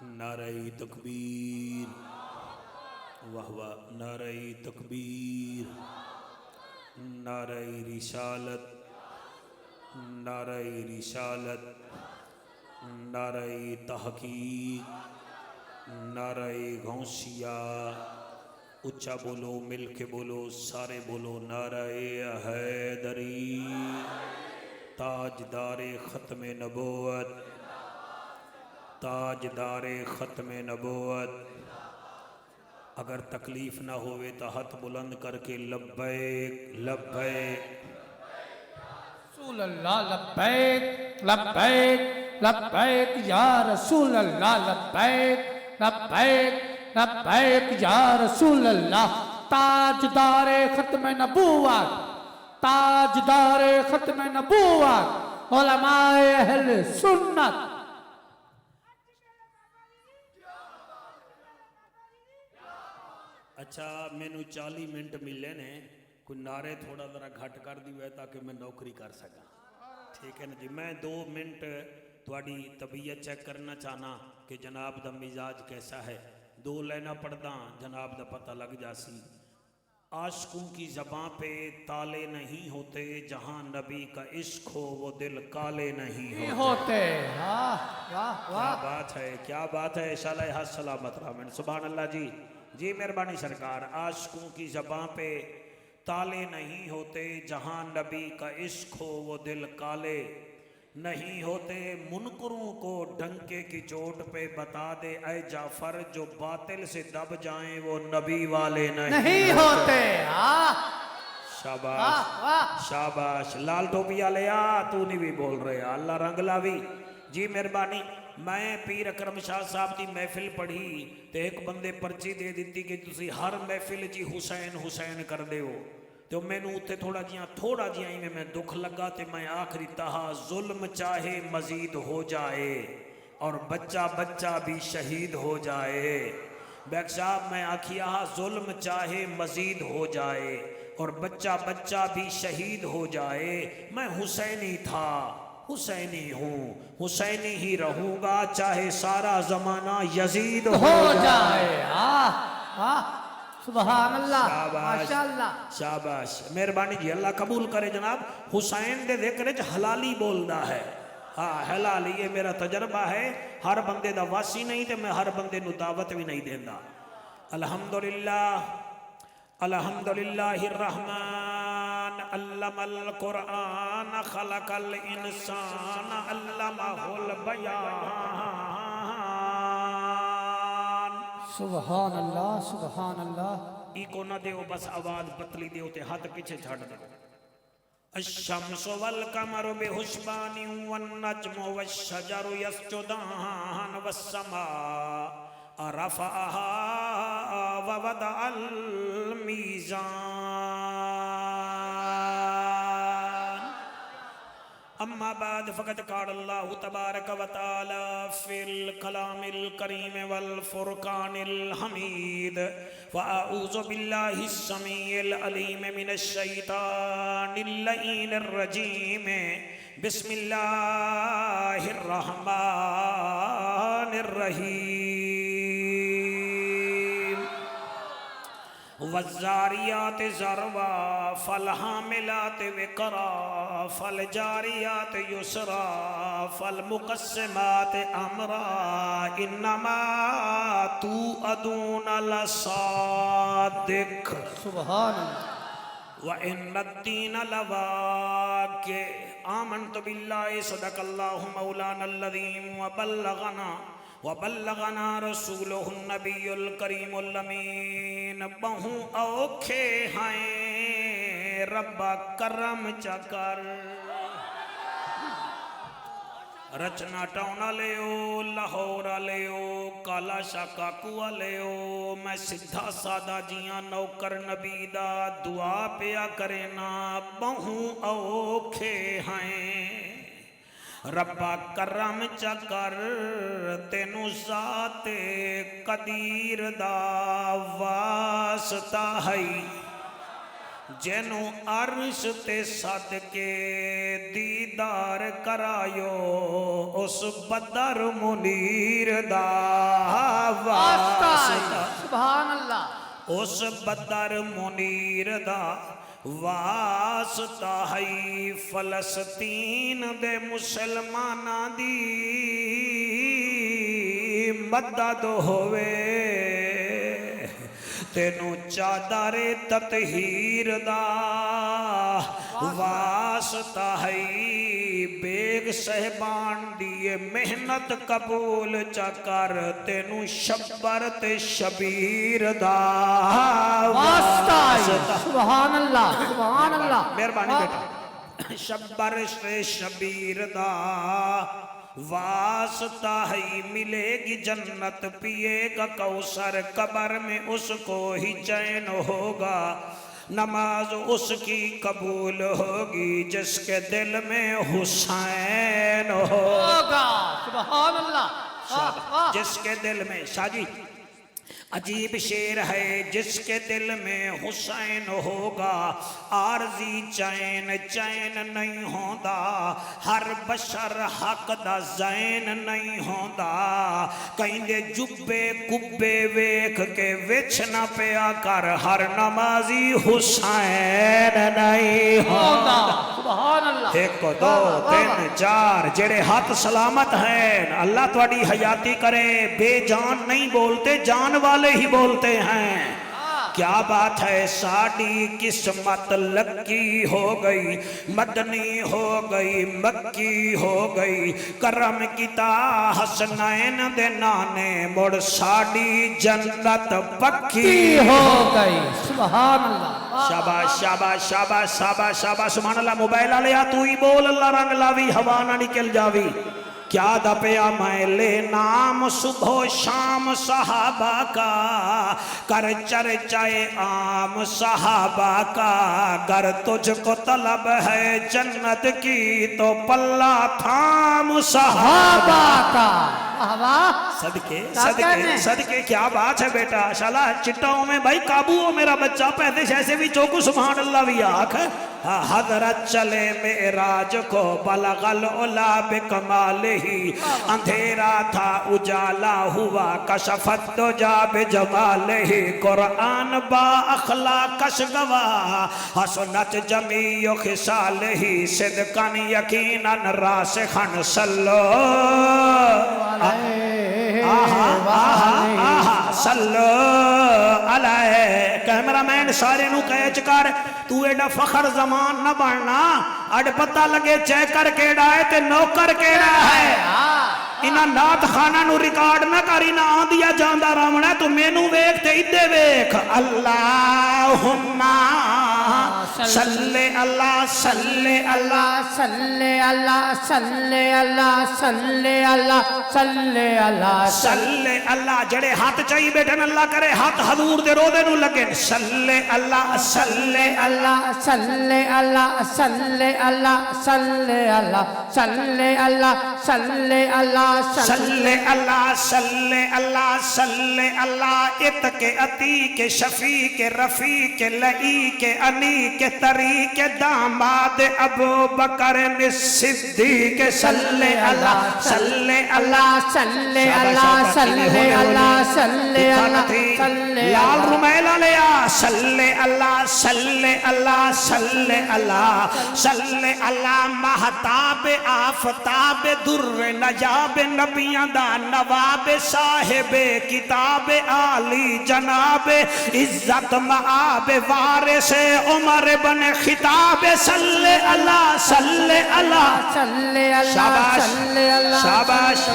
نعرہ تکبیر، واہ واہ، نعرہ تکبیر، نعرہ رسالت، نعرہ رسالت، نعرہ تحقیق، نعرہ غوثیہ، اچھا بولو، مل کے بولو، سارے بولو، نعرہ حیدری، تاجدار ختم نبوت، تاجدار ختم نبوت۔ اگر تکلیف نہ ہوئے تو ہاتھ بلند کر کے لبیک لبیک رسول اللہ، لبیک لبیک لبیک یا رسول اللہ، لبیک لبیک لبیک یا رسول اللہ۔ تاجدار ختم نبوت، تاجدار ختم نبوت، علماء اہل سنت۔ اچھا مینو 40 منٹ ملے نے، کوئی نعرے تھوڑا ذرا گھٹ کر دیوے تاکہ میں نوکری کر سکا، ٹھیک ہے نا جی۔ میں 2 منٹ تھوڑی طبیعت چیک کرنا چاہنا کہ جناب دا مزاج کیسا ہے، 2 لینا پڑھدا جناب دا پتہ لگ جاسی۔ عاشقوں کی زباں پہ تالے نہیں ہوتے، جہاں نبی کا عشق ہو وہ دل کالے نہیں ہوتے۔ واہ واہ کیا واہ، بات ہے، کیا بات ہے، شالہ حد سلامت رحمن، سبحان اللہ جی جی، مہربانی سرکار۔ عاشقوں کی زباں پہ تالے نہیں ہوتے، جہاں نبی کا عشق ہو وہ دل کالے نہیں ہوتے۔ منکروں کو ڈنکے کی چوٹ پہ بتا دے اے جعفر، جو باطل سے دب جائیں وہ نبی والے نہیں ہوتے۔ شاباش شاباش، لال ٹوپی والے آ، تو نہیں بھی بول رہے، اللہ رنگ لاوی جی مہربانی۔ میں پیر اکرم شاہ صاحب دی محفل پڑھی تے ایک بندے پرچی دے دیتی کہ تسی ہر محفل جی حسین حسین کر دے ہو، تو میں نو تے تھوڑا جیاں میں دکھ لگا تے میں آخری تہا ظلم چاہے مزید ہو جائے اور بچہ بچہ بھی شہید ہو جائے۔ بیک صاحب میں آکھیا ظلم چاہے مزید ہو جائے اور بچہ بچہ بھی شہید ہو جائے، میں حسینی تھا حسینی ہوں، حسینی ہی رہوں گا چاہے سارا زمانہ یزید ہو جائے۔ سبحان اللہ، شاباش ماشاءاللہ۔ شاباش، مہربانی جی، اللہ قبول کرے جناب۔ حسین دے ذکر وچ حلالی بولدا ہے، ہاں حلالی، یہ میرا تجربہ ہے، ہر بندے دا واسی نہیں تے میں ہر بندے نو دعوت بھی نہیں دیندا۔ الحمدللہ الحمدللہ الرحمن علم القرآن خلق الانسان علمہ البیان۔ سبحان اللہ، سبحان اللہ۔ ای کو نہ دیو، بس آواز پتلی دیو تے ہاتھ پیچھے چھڑ دیو۔ الشمس والقمر بحسبان والنجم والشجر يسجدان والسماء رفعها ووضع الميزان۔ اما بعد فقد قال اللہ تبارک و تعالی فی الکلام الکریم والفرقان الحمید، فاعوذ باللہ السمیع العلیم من الشیطان اللعین الرجیم، بسم اللہ الرحمن الرحیم۔ والزاریات ذروا فالحاملات وقرا فالجاریات یسرا فالمقسمات امرا، انما توعدون لصادق سبحان اللہ۔ وَإِنَّ الدِّينَ لَوَاقِعٌ۔ آمنت باللہ صدق اللہ مولانا العظیم وبلغنا رسولہ النبی الکریم الامین۔ بہوں اوکھے ہیں ربا کرم چکر، رچنا ٹاؤنا لیو، لاہور لیو، کالا شاکاکو لیو، میں سدھا سادہ جیاں نوکر نبی دا دعا پیا کرینا۔ بہوں اوکھے ہیں ربا کرم چکر، تینو ذات قدیر دا واسطہ ہے، جنوں عرش تے صدقے دیدار کرایو اس بدر منیر دا واسطہ سبحان اللہ اس بدر منیر دا واسطہ ہے فلسطین دے مسلماناں دی مدد ہوئے تینوں چادر تطہیر دا واسطہ ہے بیگ صحبان دیئے محنت قبول چکر تینوں شبر تے شبیر دا واسطہ سبحان اللہ سبحان اللہ مہربانی بیٹا شبر سے شبیر دا واسطہ ہے ملے گی جنت پیے گا کوثر قبر میں اس کو ہی چین ہوگا نماز اس کی قبول ہوگی جس کے دل میں حسین ہوگا سبحان اللہ جس کے دل میں شاہ جی عجیب شیر ہے جس کے دل میں حسین ہوگا عارضی چین چین نہیں ہوندا ہر بشر حق دا زین نہیں ہوندا کہیں دے جبے کبے ویکھ کے وچ نہ پیا کر ہر نمازی حسین نہیں ہوندا سبحان اللہ ایک دو تین چار جڑے ہاتھ سلامت ہیں اللہ تواڈی حیاتی کرے بے جان نہیں بولتے جان والے ہی بولتے ہیں کیا بات ہے ساڑی قسمت لکی ہو گئی مدنی ہو گئی مکی ہو گئی کرم کیتا حسنین دے نانے مڑ ساڑی جنت پکی ہو گئی سبحان اللہ شاباش شاباش شاباش شاباش شاباش سبحان اللہ موبائل آلیا تو ہی بول اللہ رنگ لاوی ہوا نہ نکل جاوی کیا دپیا میں لے نام صبح و شام صحابہ کا کر چرچائے عام صحابہ کا گر تجھ کو طلب ہے جنت کی تو پلہ تھام صحابہ کا صدقے صدقے صدقے کیا بات ہے بیٹا شالا چٹاؤں میں بھائی قابو ہو میرا بچہ پہلے جیسے بھی چوکو سبحان اللہ بھی آنکھ ہے حضرت چلے معراج کو بلغ العلا بکمالہ اندھیرا تھا اجالا ہوا کشفت دجا بجمالہ قرآن با اخلاقش گواہ حسنت جمیع خصالہ صدقاً یقیناً راسخاً صلو صلو علیہ کیمرہ مین سارے نو کہچ کر تو ایڈا فخر زمان نہ بڑھنا اڈ پتہ لگے چیکر کیڑا ہے تے نوکر کیڑا ہے انہاں نات خانہ نو ریکارڈ نہ کری نہ آن دیا جاندہ رامنا تو مینو ویک تے ادھے ویک اللہم صلی اللہ صلی اللہ صلی اللہ صلی اللہ صلی اللہ صلی اللہ صلی اللہ جڑے ہاتھ چاہی بیٹھن اللہ کرے ہاتھ حضور دے رو دے نو لگن صلی اللہ صلی اللہ صلی اللہ صلی اللہ صلی اللہ صلی اللہ صلی اللہ صلی اللہ صلی اللہ صلی اللہ اتق عتیق شفیق رفیق لعیق انیق طریق داماد ابو بکر صدیق صلی اللہ صلی اللہ صلی اللہ صلی اللہ صلی اللہ لال رمیلہ لیا صلی اللہ صلی اللہ صلی اللہ صلی اللہ مہتاب آفتاب در نجاب نبیان دا نواب صاحب کتاب عالی جناب عزت معاب وارث عمر بن خطاب صلی اللہ صلی اللہ صلی اللہ شاباش صلی اللہ شاباش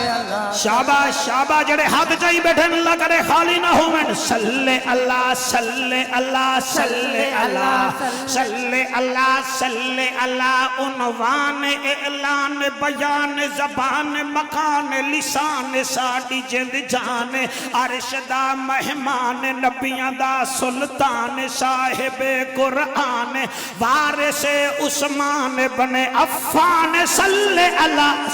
شاباش شاباش جڑے ہاتھ چاہی بیٹھن اللہ کرے خالی نہ ہومن صلی اللہ صلی اللہ صلی اللہ صلی اللہ صلی اللہ عنوان اعلان بیان زبان مکان لسان ساڑی جند جان عرش دا مہمان نبیان دا سلطان صاحب قرآن وارث عثمان بن عفان صلی اللہ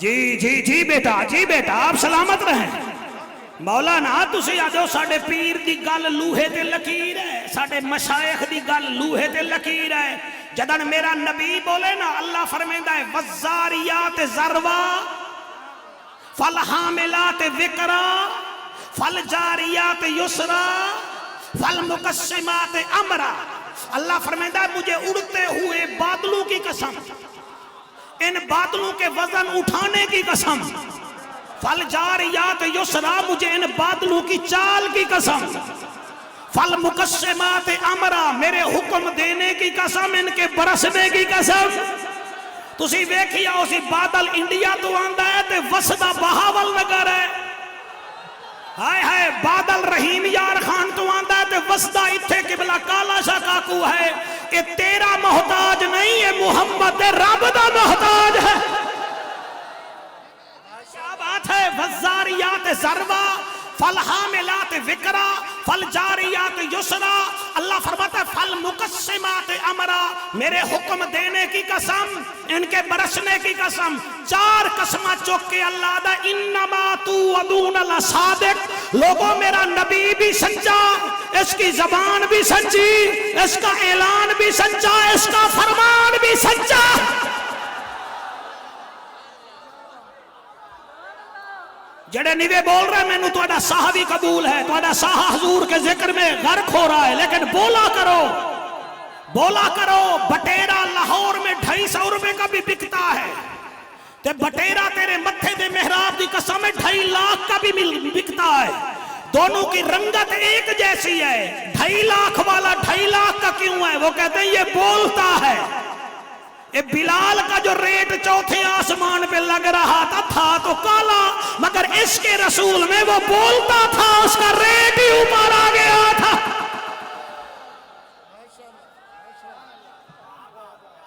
جی بیٹا آپ سلامت رہیں مولانا تسی آدھو ساڑے پیر دی گل لوہے تے لکیر ہے ساڑے مشائخ دی گل لوہے تے لکیر ہے جدن میرا نبی بولے نا اللہ فرمیندہ ہے وَالزَّارِيَاتِ ذَرْوَا فَالْحَامِلَاتِ وِقْرًا فَالْجَارِيَاتِ يُسْرًا فَالْمُقَسِّمَاتِ أَمْرًا اللہ فرمیندہ ہے مجھے اڑتے ہوئے بادلوں کی قسم ان بادلوں کے وزن اٹھانے کی قسم فَالْجَارِيَاتِ يُسْرًا مجھے ان بادلوں کی چال کی قسم فَالْمُقَسِّمَاتِ أَمْرًا میرے حکم دینے کی قسم ان کے برسنے کی قسم تسی ویکھیا اسی بادل انڈیا تو آندہ ہے تے وسدہ بہاول نگر ہے ہائے بادل رحیم یار خان تو آندہ ہے تے وسدہ اتھے قبلہ کالا شاہ کاکو ہے یہ تیرا محتاج نہیں ہے محمد رب دا محتاج ہے کیا بات ہے وَالزَّارِيَاتِ ذَرْوًا فَالْحَامِلَاتِ وِقْرًا فَالْجَارِيَاتِ يُسْرًا اللہ فرماتا ہے فَالْمُقَسِّمَاتِ أَمْرًا میرے حکم دینے کی قسم ان کے برسنے کی قسم چار قسمہ چوک کے اللہ دا انما توعدون لصادق لوگوں میرا نبی بھی سچا اس کی زبان بھی سچی اس کا اعلان بھی سچا اس کا فرمان بھی سچا جڑے نیوے بول رہے میں نو توڑا ساہ بھی قبول ہے توڑا ساہ حضور کے ذکر میں غرق ہو رہا ہے لیکن بولا کرو بٹیرہ لاہور میں 250 روپے کا بھی بکتا ہے تے بٹیرہ تیرے متھے دے محراب دی قسم 2.5 لاکھ کا بھی بکتا ہے دونوں کی رنگت ایک جیسی ہے 2.5 لاکھ والا 2.5 لاکھ کا کیوں ہے وہ کہتے ہیں یہ بولتا ہے اے بلال کا جو ریٹ چوتھے آسمان پہ لگ رہا تھا تو کالا مگر اس کے رسول میں وہ بولتا تھا اس کا ریٹ ہی اوپر آ گیا تھا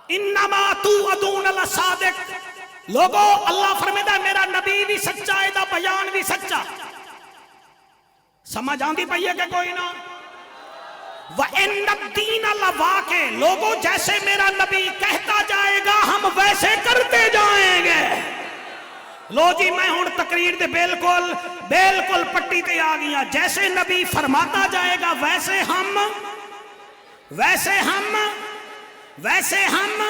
انما توعدون لصادق لوگوں اللہ فرمیدہ میرا نبی بھی سچا ہے دا بیان بھی سچا سمجھ آندی پئیے کہ کوئی نہ وَإِنَّ الدِّينَ لَوَاقِعٌ لوگوں جیسے میرا نبی کہتا جائے گا ہم ویسے کرتے جائیں گے لو جی میں ہوں تقریر دے بالکل پٹی تے آ گیا جیسے نبی فرماتا جائے گا ویسے ہم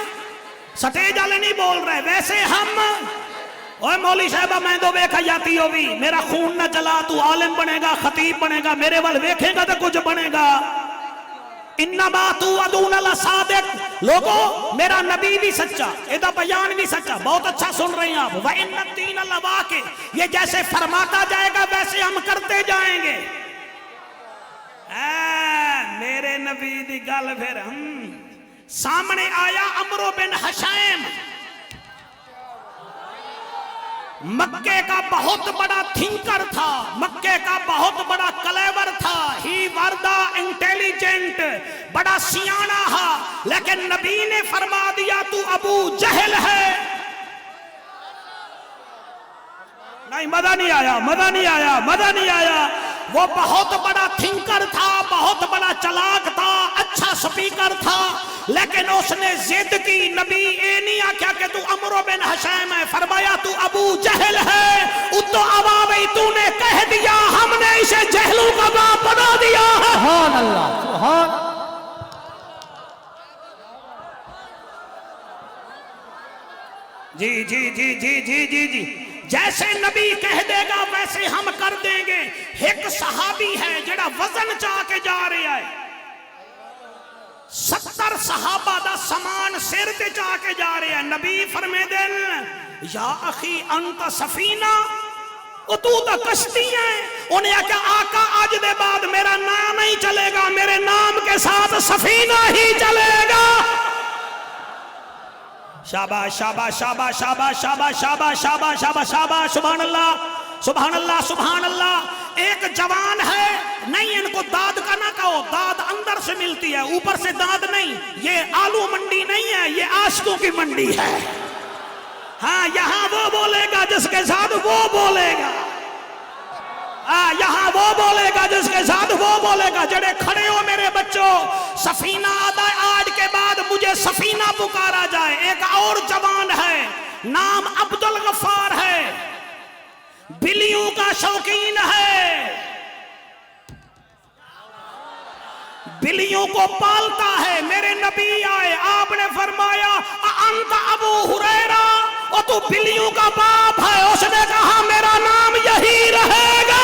سٹیج والے نہیں بول رہے ویسے ہم اوہ مولی صاحبہ میں دو ویکھا جاتی ہو بھی میرا خون نہ چلا تو عالم بنے گا خطیب بنے گا میرے وال ویکھے گا تو کچھ بنے گا انما توعدون لصادق لوگوں میرا نبی بھی سچا ایدہ بیان بھی سچا بہت اچھا سن رہے ہیں آپ وَإِنَّ الدِّينَ لَوَاقِعٌ یہ جیسے فرماتا جائے گا ویسے ہم کرتے جائیں گے میرے نبی دی گل پھر سامنے آیا عمرو بن حشیم مکے کا بہت بڑا تھنکر تھا مکے کا بہت بڑا کلیور تھا ہی وردہ انٹیلیجنٹ بڑا سیانہ ہا لیکن نبی نے فرما دیا تو ابو جہل ہے نہیں مزہ نہیں آیا وہ بہت بڑا تھنکر تھا بہت بڑا چلاک تھا اچھا سپیکر تھا لیکن اس نے ضد کی نبی اے نہیں آکھیا کہ تو عمرو بن حشیم ہے فرمایا تو ابو جہل ہے اتو عوابی تو نے کہہ دیا ہم نے اسے جہلوں کا باپ بنا دیا ہے سبحان اللہ سبحان جی جیسے نبی کہہ دے گا ویسے ہم کر دیں گے ایک صحابی ہے جڑا وزن چاہ کے جا رہا ہے 70 صحابہ دا سامان سر تے چاہ کے جا رہے ہیں نبی فرمے دن یا اخی انت سفینہ تو تا کشتی ہے انہیں کہا آقا آج دے بعد میرا نام نہیں چلے گا میرے نام کے ساتھ سفینہ ہی چلے گا شاباش شاباش شاباش شاباش شاباش شاباش شاباش شاباش شاباش سبحان اللہ سبحان اللہ سبحان اللہ ایک جوان ہے نہیں ان کو داد کا نہ کہو داد اندر سے ملتی ہے اوپر سے داد نہیں یہ آلو منڈی نہیں ہے یہ عاشقوں کی منڈی ہے ہاں یہاں وہ بولے گا جس کے ساتھ وہ بولے گا یہاں وہ بولے گا جس کے ساتھ وہ بولے گا جڑے کھڑے ہو میرے بچوں سفینہ آج کے بعد مجھے سفینہ پکارا جائے ایک اور جوان ہے نام عبدالغفار بلیوں کا شوقین ہے، بلیوں کو پالتا ہے۔ میرے نبی آئے، آپ نے فرمایا انت ابو ہریرہ، اور تو بلیوں کا باپ ہے۔ اس نے کہا میرا نام یہی رہے گا۔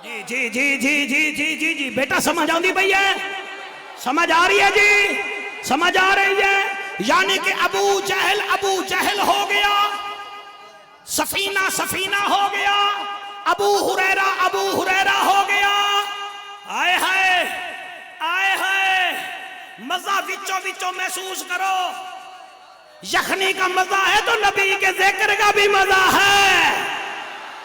جی جی جی جی جی جی جی جی بیٹا سمجھ آندی بھئی ہے؟ سمجھ آ رہی ہے جی؟ سمجھ آ رہی ہے؟ یعنی کہ ابو جہل ہو گیا، سفینہ ہو گیا، ابو ہریرہ ہو گیا۔ آئے ہائے مزہ وچوں محسوس کرو۔ یخنی کا مزہ ہے تو نبی کے ذکر کا بھی مزہ ہے۔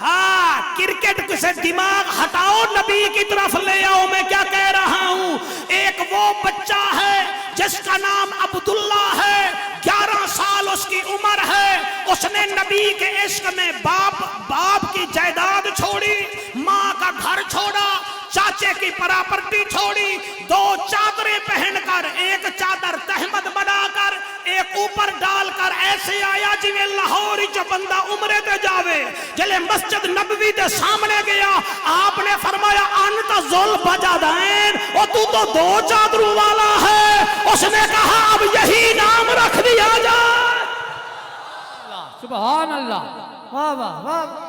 ہاں، کرکٹ سے دماغ ہٹاؤ، نبی کی طرف لے آؤ۔ میں کیا کہہ رہا ہوں، ایک وہ بچہ ہے جس کا نام عبداللہ ہے، 11 سال اس کی عمر ہے۔ اس نے نبی کے عشق میں باپ کی جائیداد چھوڑی، ماں کا گھر چھوڑا، چاچے کی پراپرٹی چھوڑی، 2 چادریں پہن کر، ایک چادر تہمت بنا کر، ایک اوپر ڈال کر ایسے آیا جویں لاہوری جو بندہ عمرے تے جاوے۔ جلے مسجد نبوی دے سامنے گیا، آپ نے فرمایا انت ذل بجدین، اور تو 2 چادروں والا ہے۔ اس نے کہا اب یہی نام رکھ دیا جائے۔ سبحان اللہ، واہ واہ واہ۔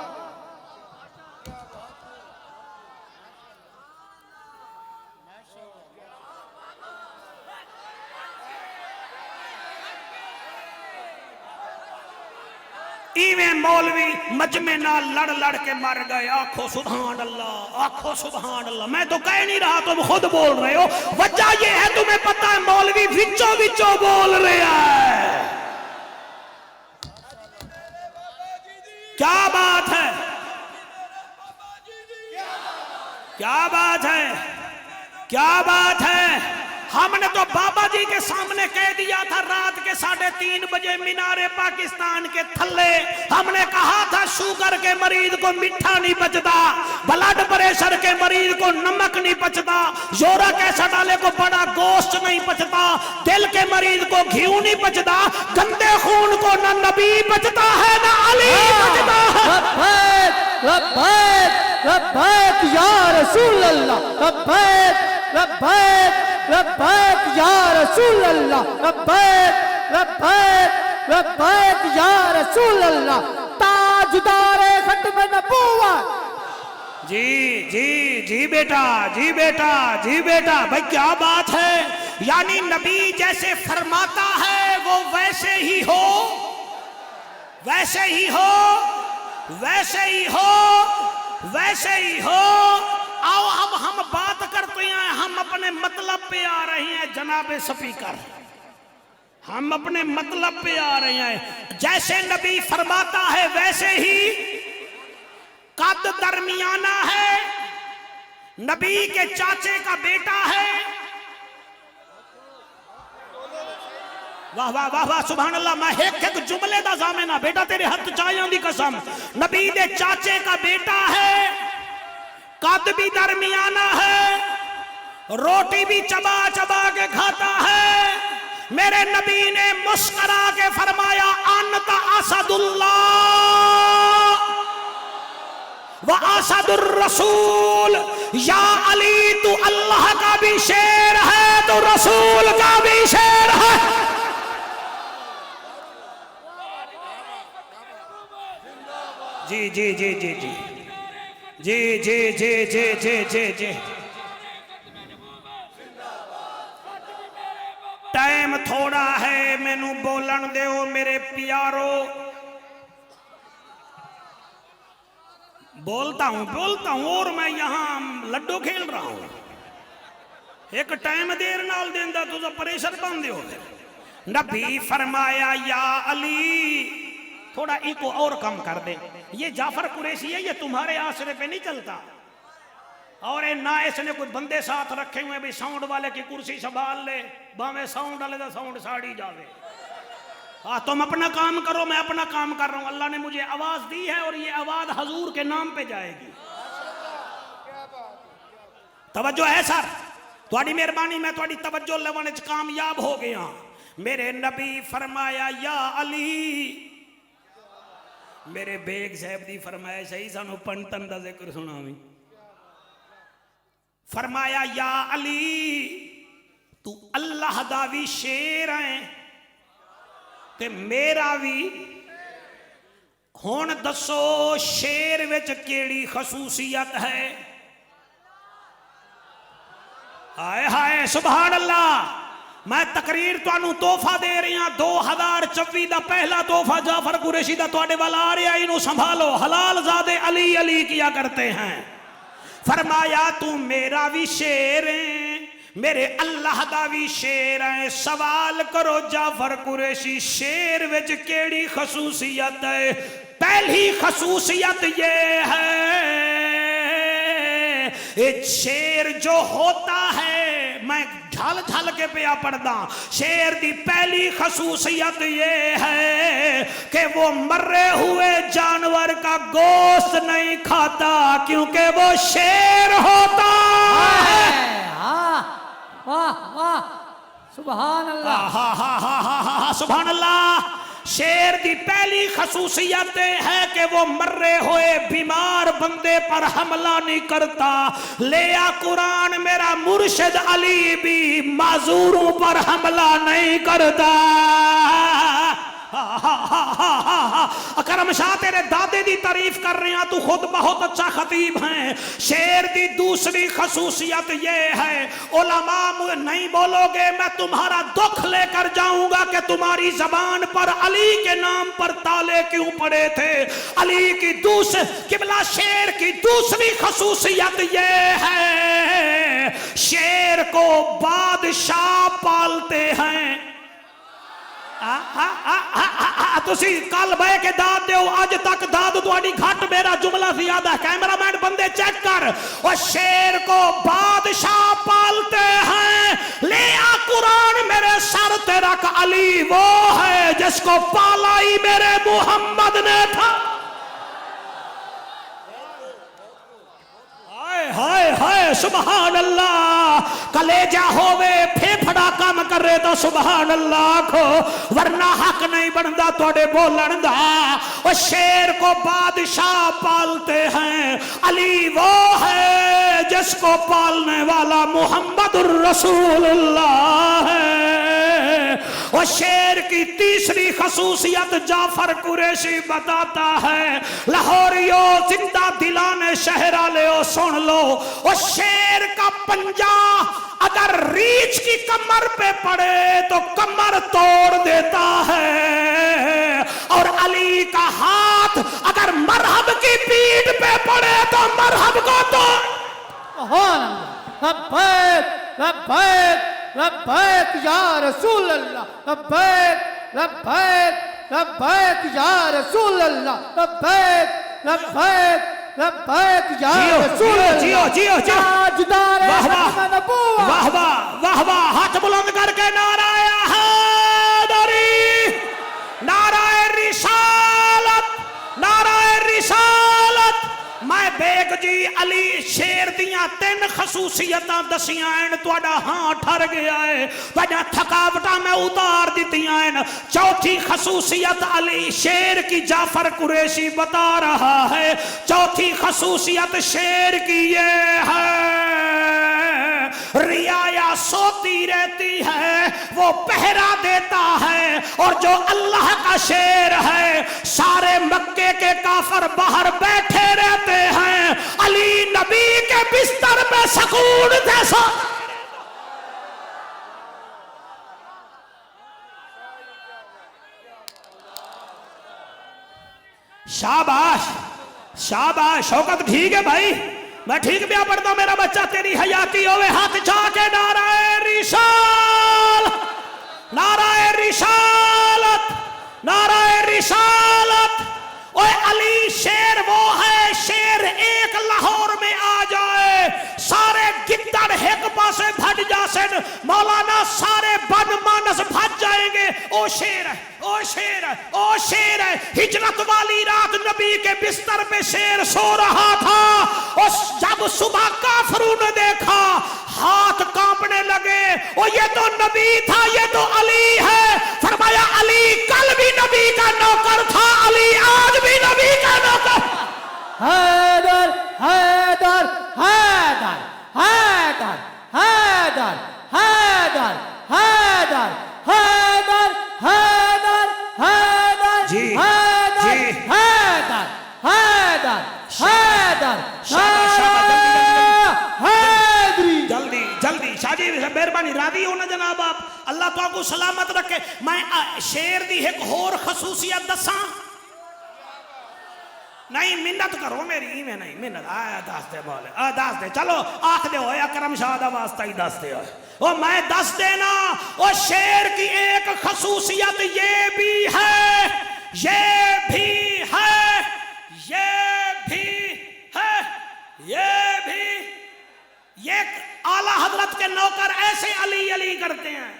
ایویں مولوی مجمع نال لڑ کے مر گئے۔ آنکھو سبحان اللہ، آنکھو سبحان اللہ۔ میں تو کہہ نہیں رہا، تم خود بول رہے ہو۔ وجہ یہ ہے تمہیں پتہ ہے مولوی وچوں بول رہا ہے۔ کیا بات ہے، کیا بات ہے، کیا بات ہے۔ ہم نے تو بابا جی کے سامنے کہہ دیا تھا رات کے 3:30 بجے مینار پاکستان کے تھلے، ہم نے کہا تھا شوگر کے مریض کو میٹھا نہیں پچتا، بلڈ پریشر کے مریض کو نمک نہیں پچتا، یورک ایسڈ والے کو بڑا گوشت نہیں پچتا، دل کے مریض کو گھیو نہیں پچتا، گندے خون کو نہ نبی پچتا ہے نہ علی پچتا ہے۔ لبیک لبیک یا رسول اللہ، لبیک لبیک لبیک یا رسول اللہ، لبیک لبیک لبیک یا رسول اللہ، تاجدار ختم نبوت۔ جی بیٹا بھائی کیا بات ہے۔ یعنی نبی جیسے فرماتا ہے وہ ویسے ہی ہو، ویسے ہی ہو، ویسے ہی ہو، ویسے ہی ہو۔ آؤ اب ہم بات کرتے ہیں، ہم اپنے مطلب پہ آ رہے ہیں جناب سپیکر، ہم اپنے مطلب پہ آ رہے ہیں۔ جیسے نبی فرماتا ہے ویسے ہی، قد درمیانہ ہے، نبی کے چاچے کا بیٹا ہے۔ واہ واہ واہ واہ سبحان اللہ۔ میں ایک جملے دا ضامنہ بیٹا تیرے ہاتھ چاہیاں دی قسم، نبی دے چاچے کا بیٹا ہے، قد بھی درمیانہ ہے، روٹی بھی چبا کے کھاتا ہے۔ میرے نبی نے مسکرا کے فرمایا انت اسد اللہ واسد الرسول، یا علی تو اللہ کا بھی شیر ہے تو رسول کا بھی شیر ہے۔ جی جی جی جی جی جی جی جی جی جی جی جی ٹائم تھوڑا ہے، مینوں بولن دیو میرے پیارو۔ بولتا ہوں اور میں یہاں لڈو کھیل رہا ہوں۔ ایک ٹائم دیر نال دیندہ تو پریشر بن دیو۔ نبی فرمایا یا علی، تھوڑا ایک اور کم کر دے، یہ جعفر قریشی ہے، یہ تمہارے آسرے پہ نہیں چلتا، اور نہ اس نے کوئی بندے ساتھ رکھے ہوئے بھی ساؤنڈ والے کی کرسی سنبھال لے، باویں ساؤنڈ والے دا ساؤنڈ ساڑی جاوے۔ تم اپنا کام کرو، میں اپنا کام کر رہا ہوں۔ اللہ نے مجھے آواز دی ہے اور یہ آواز حضور کے نام پہ جائے گی۔ توجہ ہے سر، تھوڑی مہربانی، میں تھوڑی توجہ لیوانے کامیاب ہو گیا۔ میرے نبی فرمایا یا علی، میرے بیگ صاحب دی فرمائش ہے سانو پنٹن دا ذکر سناویں، فرمایا یا علی تو اللہ دا بھی شیر ہے تے میرا بھی، ہون دسو شیر وچ کیڑی خصوصیت ہے؟ ہائے ہائے سبحان اللہ، میں تقریر تو انہوں تحفہ دے رہی ہاں 2024 دا پہلا تحفہ جعفر قریشی دا توڑے والا آ رہا انہوں سنبھالو، حلال زادے علی علی کیا کرتے ہیں۔ فرمایا تو میرا بھی شیر ہے میرے اللہ دا بھی شیر ہے، سوال کرو جعفر قریشی شیر وچ کیڑی خصوصیت ہے؟ پہلی خصوصیت یہ ہے شیر جو ہوتا ہے، میں جھل جھل کے پیا پڑھدا، شیر دی پہلی خصوصیت یہ ہے کہ وہ مرے ہوئے جانور کا گوشت نہیں کھاتا کیونکہ وہ شیر ہوتا ہے۔ واہ واہ سبحان اللہ، سبحان اللہ۔ شیر دی پہلی خصوصیت ہے کہ وہ مرے ہوئے بیمار بندے پر حملہ نہیں کرتا، لیا قرآن میرا مرشد علی بھی معذوروں پر حملہ نہیں کرتا۔ اکرم شاہ تیرے دادے دی تعریف کر رہے ہیں، تو خود بہت اچھا خطیب ہیں۔ شیر دی دوسری خصوصیت یہ ہے، علماء نہیں بولو گے میں تمہارا دکھ لے کر جاؤں گا کہ تمہاری زبان پر علی کے نام پر تالے کیوں پڑے تھے۔ علی کی قبلہ شیر کی دوسری خصوصیت یہ ہے شیر کو بادشاہ پالتے ہیں۔ تسی کل بے کے داد دیو آج تک داد تواڈی گھٹ، میرا جملہ زیادہ ہے، کیمرہ مین بندے چیک کر، اور شیر کو بادشاہ پالتے ہیں، لیا قرآن میرے سر تے رکھ علی وہ ہے جس کو پالا ہی میرے محمد نے تھا۔ ہائے ہائے سبحان اللہ، کلیجہ ہووے پھیپھڑا کام کر رہے تو سبحان اللہ کو، ورنہ حق نہیں بندا توڑے بولن دا۔ وہ شیر کو بادشاہ پالتے ہیں، علی وہ ہے جس کو پالنے والا محمد الرسول اللہ ہے۔ وہ شیر کی تیسری خصوصیت جعفر قریشی بتاتا ہے، لاہوریو زندہ دلانے شہرہ لیو سن لو، وہ شیر کا پنجہ اگر ریچھ کی کمر پہ پڑے تو کمر توڑ دیتا ہے، اور علی کا ہاتھ اگر مرحب کی پیٹھ پہ پڑے تو مرحب کو توڑ۔ سبحان اللہ، لبیک لبیک لبیک یا رسول اللہ، لبیک لبیک لبیک یا رسول اللہ، لبیک لبیک لبیک یا رسول اللہ، تاجدار ختم نبوت۔ واہ واہ واہ واہ، ہاتھ بلند کر کے نعرہ حیدری، نعرہ رسالت، نعرہ رسالت۔ میں بیگ جی علی شیر دیاں 3 خصوصیتاں دسیاں ہیں، تواڈا ہاں ٹھر گیا ہے، وجہ تھکاوٹاں میں اتار دیتیاں ہیں۔ چوتھی خصوصیت علی شیر کی جعفر قریشی بتا رہا ہے، چوتھی خصوصیت شیر کی یہ ہے رعایا سوتی رہتی ہے، وہ پہرا دیتا ہے، اور جو اللہ کا شیر ہے سارے مکے کے کافر باہر بیٹھے رہتے ہیں، علی نبی کے بستر میں سکون جیسا۔ شاباش شاباش شوکت، ٹھیک ہے بھائی، میں ٹھیک بھی پڑھتا ہوں، میرا بچہ تیری حیا کی ہوئے، ہاتھ جا کے نعرہ رسالت، نعرہ رسالت، نعرہ رسالت۔ اوے علی شیر وہ ہے، شیر ایک لاہور میں آ جائے سارے گدڑ ایک پاسے بھٹ جاسن، مولانا سارے بن مانس بھٹ جائیں گے، او شیر ہے، او شیر ہے، او شیر ہے۔ ہجرت والی رات نبی کے بستر پہ شیر سو رہا تھا، اور جب صبح کافروں نے دیکھا ہاتھ کانپنے لگے، او یہ تو نبی تھا، یہ تو علی ہے۔ فرمایا علی کل بھی نبی کا نوکر تھا، علی آج بھی نبی کا نوکر۔ حیدر حیدر حیدر حیدر حیدر حیدر حیدر حیدر حیدر حیدر جی حیدر جی حیدر حیدر حیدر حیدری جلدی جلدی شاہ جی مہربانی راضی ہونا جناب آپ، اللہ تو آپ کو سلامت رکھے۔ میں شیر دی ایک اور خصوصیت دساں، نہیں منت کرو میری میں نہیں منت آیا دس دے بولے دس دے چلو آخ دے ہوئے اکرم شاہ دا واسطہ ہی دس دے ہوئے وہ میں دس دینا۔ وہ شیر کی ایک خصوصیت یہ بھی ہے، یہ بھی ہے، یہ بھی ہے، یہ بھی، یہ اعلیٰ حضرت کے نوکر ایسے علی علی کرتے ہیں۔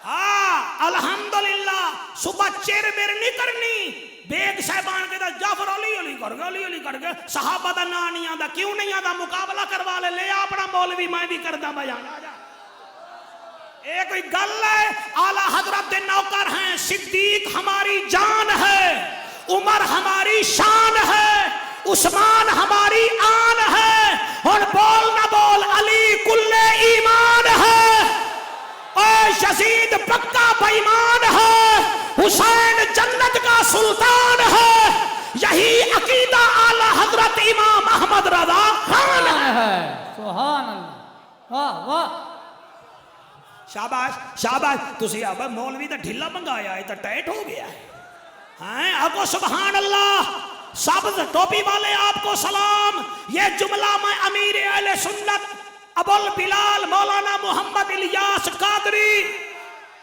ہاں الحمدللہ صبح چیر بیر نہیں کرنی، بیگ صاحبان کے دا جعفر علی علی کر گئے، علی علی کر گئے، صحابہ دا نا نہیں آدھا، کیوں نہیں آدھا؟ مقابلہ کروا لے، لے اپنا مولوی میں بھی کردہ بیان آ جا۔ ایک کوئی گل ہے، اعلیٰ حضرت دے نوکر ہیں، صدیق ہماری جان ہے، عمر ہماری شان ہے، عثمان ہماری آن ہے، اور بول نہ بول علی کل ایمان ہے، اور یزید پکا بیمان ہے، حسین جنت کا سلطان ہے، یہی عقیدہ اعلیٰ حضرت امام احمد رضا خان ہے۔ سبحان اللہ، واہ واہ، شاباش شاباش، تسی اب مولوی تا ڈھلا منگایا ہے تا ٹائٹ ہو گیا ہے، ہاں آپ کو سبحان اللہ، سبز ٹوپی والے آپ کو سلام۔ یہ جملہ میں امیر اہل سنت ابو البلال مولانا محمد الیاس قادری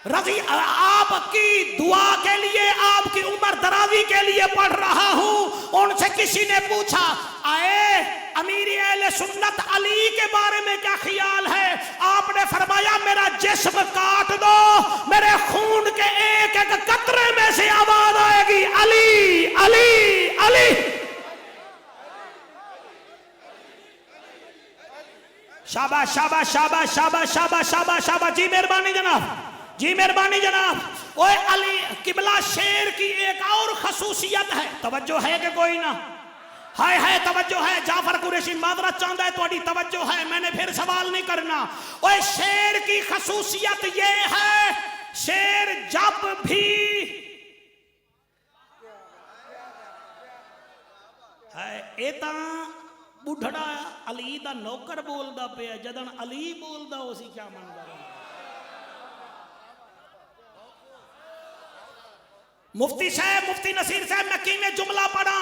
رضی آپ کی دعا کے لیے، آپ کی عمر درازی کے لیے پڑھ رہا ہوں۔ ان سے کسی نے پوچھا آئے امیر اہل سنت علی کے بارے میں کیا خیال ہے؟ آپ نے فرمایا میرا جسم کاٹ دو، میرے خون کے ایک ایک قطرے میں سے آواز آئے گی علی علی علی۔ شاباش شاباش شاباش شاباش شاباش شاباش شاباش، جی مہربانی جناب، جی مہربانی جناب۔ اوے علی قبلہ شیر کی ایک اور خصوصیت ہے، توجہ ہے کہ کوئی نہ؟ ہے توجہ ہے، جعفر قریشی معذرت چاہتا ہے، تھوڑی توجہ ہے، میں نے پھر سوال نہیں کرنا۔ اوے شیر کی خصوصیت یہ ہے، شیر جب بھی ایتا بڑھڑا علی دا نوکر بول دا پہ جدن علی بول دا اسی کیا منظر ہے۔ مفتی صاحب، مفتی نصیر صاحب مکی میں جملہ پڑھا،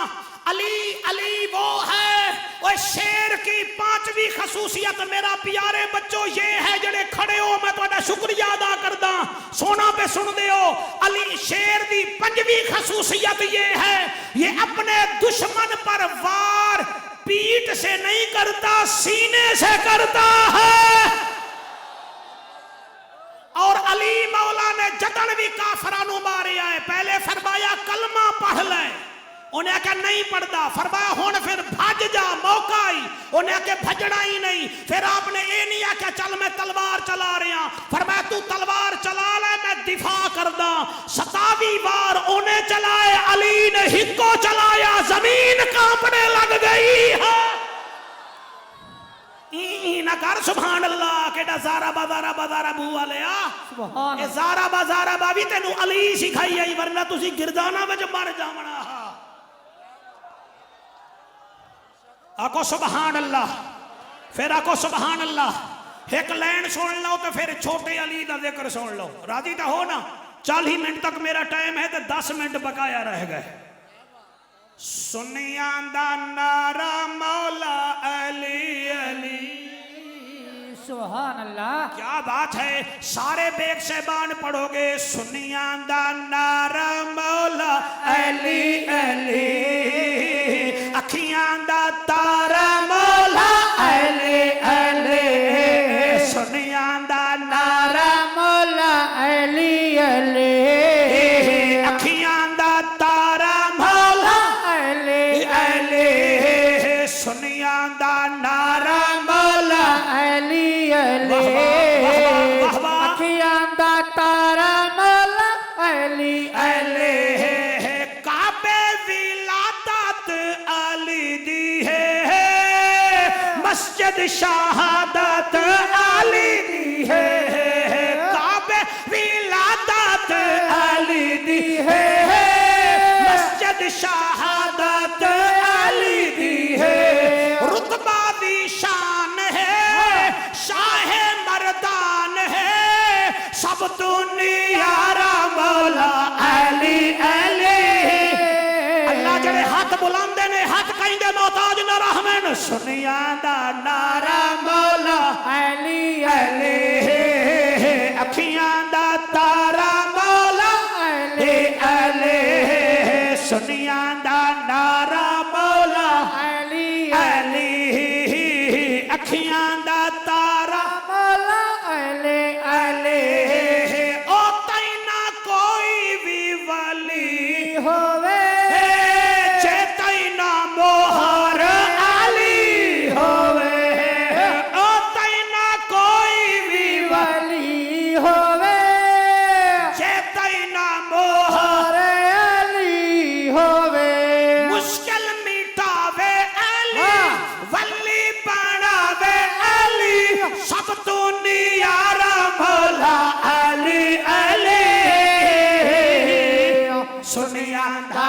علی علی وہ ہے۔ وہ شیر کی پانچویں خصوصیت میرا پیارے بچوں یہ ہے، جڑے کھڑے ہو میں تہاڈا شکریہ ادا کردا، سونا پہ سن دے ہو۔ علی شیر دی پنجویں خصوصیت یہ ہے، یہ اپنے دشمن پر وار پیٹ سے نہیں کرتا، سینے سے کرتا ہے۔ اور علی مولا نے جتن بھی کافرانو مارے آئے، پہلے فرمایا کلمہ پڑھ لے، انہیں کہا نہیں پڑھتا، فرمایا ہون پھر بھج جا، موقع ہی، انہیں کہا بھجنا ہی نہیں۔ پھر آپ نے اے نہیں کہا چل میں تلوار چلا رہا ہوں، فرمایا تو تلوار چلا لے میں دفاع کردہ۔ 27 بار انہیں چلائے، علی نے ہکو چلایا، زمین کانپنے لگ گئی ہے۔ نہ کر سبحان اللہ، کیڑا زارا بازارا بو والیا، سبحان اے زارا بازارا بھی تینو علی سکھائی آئی، ورنہ تسی گردانہ وچ مر جاونا۔ آکو سبحان اللہ، پھر آکو سبحان اللہ۔ ایک لین سن لو تو پھر چھوٹے علی دا ذکر سن لو، راضی تا ہو نا؟ 40 منٹ تک میرا ٹائم ہے تو 10 منٹ بقایا رہ گئے۔ سنیاں دا نعرہ مولا علی علی، سبحان اللہ، کیا بات ہے، سارے بیگ صاحبان پڑھو گے، سنیاں دا نعرہ مولا علی علی، اکھیاں دا تارا مولا علی علی، سنیاں دا نعرہ مولا علی علی، اکھیاں دا تارا مولا علی علی، سنیاں دا نعرہ مولا علی علی۔ مسجد شہادت علی دی ہے کعبے ولادت علی دی ہے مسجد شہادت علی دی ہے رتبہ دی شان ہے شاہ مردان ہے سب تو نیارا مولا علی علی اللہ جڑے ہاتھ بلاندے نے ہاتھ کہیں دے محتاج نہ رحمن سنیاں دا نارا مولا علی علی اکھیاں دا تارا مولا علی علی سنیاں دا نارا مولا علی علی اکھیاں دا تارا مولا علی علی او تینا کوئی بھی ولی ہووے چے تینا موہر علی ہووے او تینا کوئی بھی ولی ہووے چے تینا موہر علی ہووے مشکل مٹاوے علی ولی بناوے علی سب تو نیارا مولا علی علی سنیاں دا